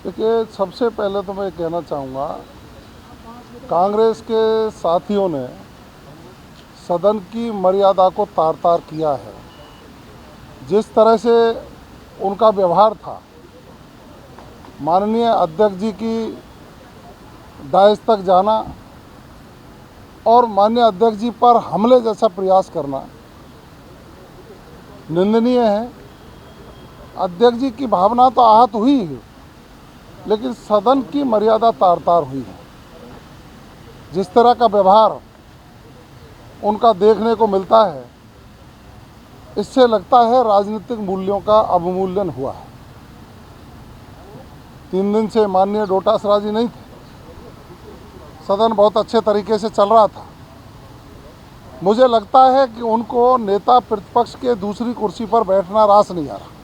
देखिए, सबसे पहले तो मैं कहना चाहूँगा, कांग्रेस के साथियों ने सदन की मर्यादा को तार तार किया है। जिस तरह से उनका व्यवहार था, माननीय अध्यक्ष जी की डायस तक जाना और माननीय अध्यक्ष जी पर हमले जैसा प्रयास करना निंदनीय है। अध्यक्ष जी की भावना तो आहत हुई है, लेकिन सदन की मर्यादा तार तार हुई है। जिस तरह का व्यवहार उनका देखने को मिलता है, इससे लगता है राजनीतिक मूल्यों का अवमूल्यन हुआ है। 3 दिन से माननीय डोटासरा जी नहीं थे, सदन बहुत अच्छे तरीके से चल रहा था। मुझे लगता है कि उनको नेता प्रतिपक्ष के दूसरी कुर्सी पर बैठना रास नहीं आ रहा।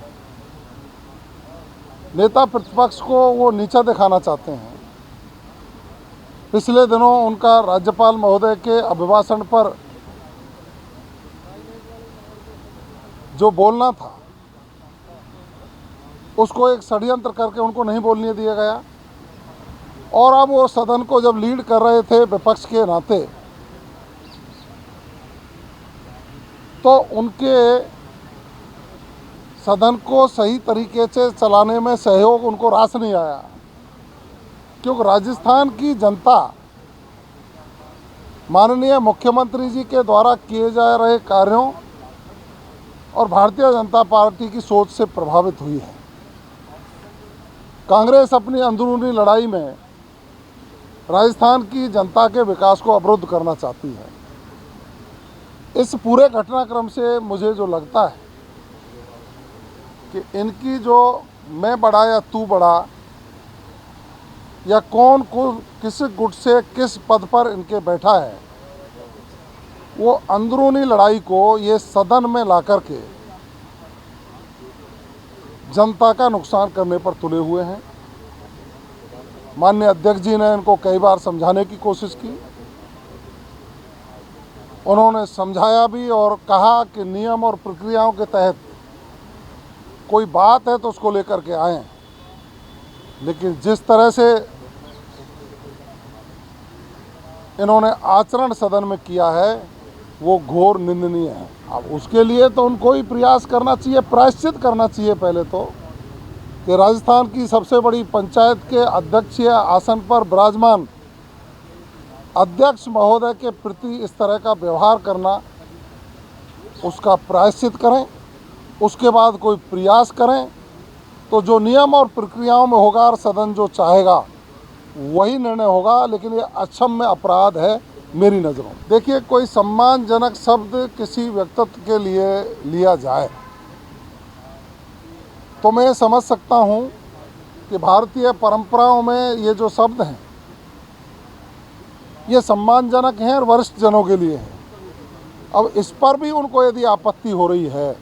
नेता प्रतिपक्ष को वो नीचा दिखाना चाहते हैं। पिछले दिनों उनका राज्यपाल महोदय के अभिभाषण पर जो बोलना था, उसको एक षड्यंत्र करके उनको नहीं बोलने दिया गया। और अब वो सदन को जब लीड कर रहे थे विपक्ष के नाते, तो उनके सदन को सही तरीके से चलाने में सहयोग उनको रास नहीं आया। क्योंकि राजस्थान की जनता माननीय मुख्यमंत्री जी के द्वारा किए जा रहे कार्यों और भारतीय जनता पार्टी की सोच से प्रभावित हुई है। कांग्रेस अपनी अंदरूनी लड़ाई में राजस्थान की जनता के विकास को अवरुद्ध करना चाहती है। इस पूरे घटनाक्रम से मुझे जो लगता है कि इनकी जो मैं बड़ा या तू बड़ा, या कौन को किस गुट से किस पद पर इनके बैठा है, वो अंदरूनी लड़ाई को ये सदन में ला कर के जनता का नुकसान करने पर तुले हुए हैं। माननीय अध्यक्ष जी ने इनको कई बार समझाने की कोशिश की। उन्होंने समझाया भी और कहा कि नियम और प्रक्रियाओं के तहत कोई बात है तो उसको लेकर के आएं। लेकिन जिस तरह से इन्होंने आचरण सदन में किया है, वो घोर निंदनीय है। अब उसके लिए तो उनको ही प्रयास करना चाहिए, प्रायश्चित करना चाहिए पहले तो, कि राजस्थान की सबसे बड़ी पंचायत के अध्यक्षीय आसन पर विराजमान अध्यक्ष महोदय के प्रति इस तरह का व्यवहार करना, उसका प्रायश्चित करें। उसके बाद कोई प्रयास करें तो जो नियम और प्रक्रियाओं में होगा और सदन जो चाहेगा वही निर्णय होगा। लेकिन ये अक्षम्य अपराध है मेरी नज़रों में। देखिए, कोई सम्मानजनक शब्द किसी व्यक्तित्व के लिए लिया जाए तो मैं समझ सकता हूँ कि भारतीय परंपराओं में ये जो शब्द हैं, ये सम्मानजनक हैं और वरिष्ठ जनों के लिए हैं। अब इस पर भी उनको यदि आपत्ति हो रही है,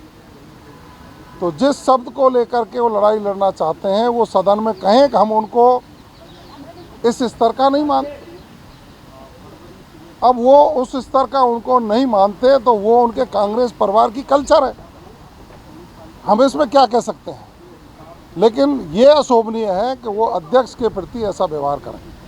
तो जिस शब्द को लेकर के वो लड़ाई लड़ना चाहते हैं, वो सदन में कहें कि हम उनको इस स्तर का नहीं मानते। अब वो उस स्तर का उनको नहीं मानते तो वो उनके कांग्रेस परिवार की कल्चर है, हम इसमें क्या कह सकते हैं। लेकिन ये अशोभनीय है कि वो अध्यक्ष के प्रति ऐसा व्यवहार करें।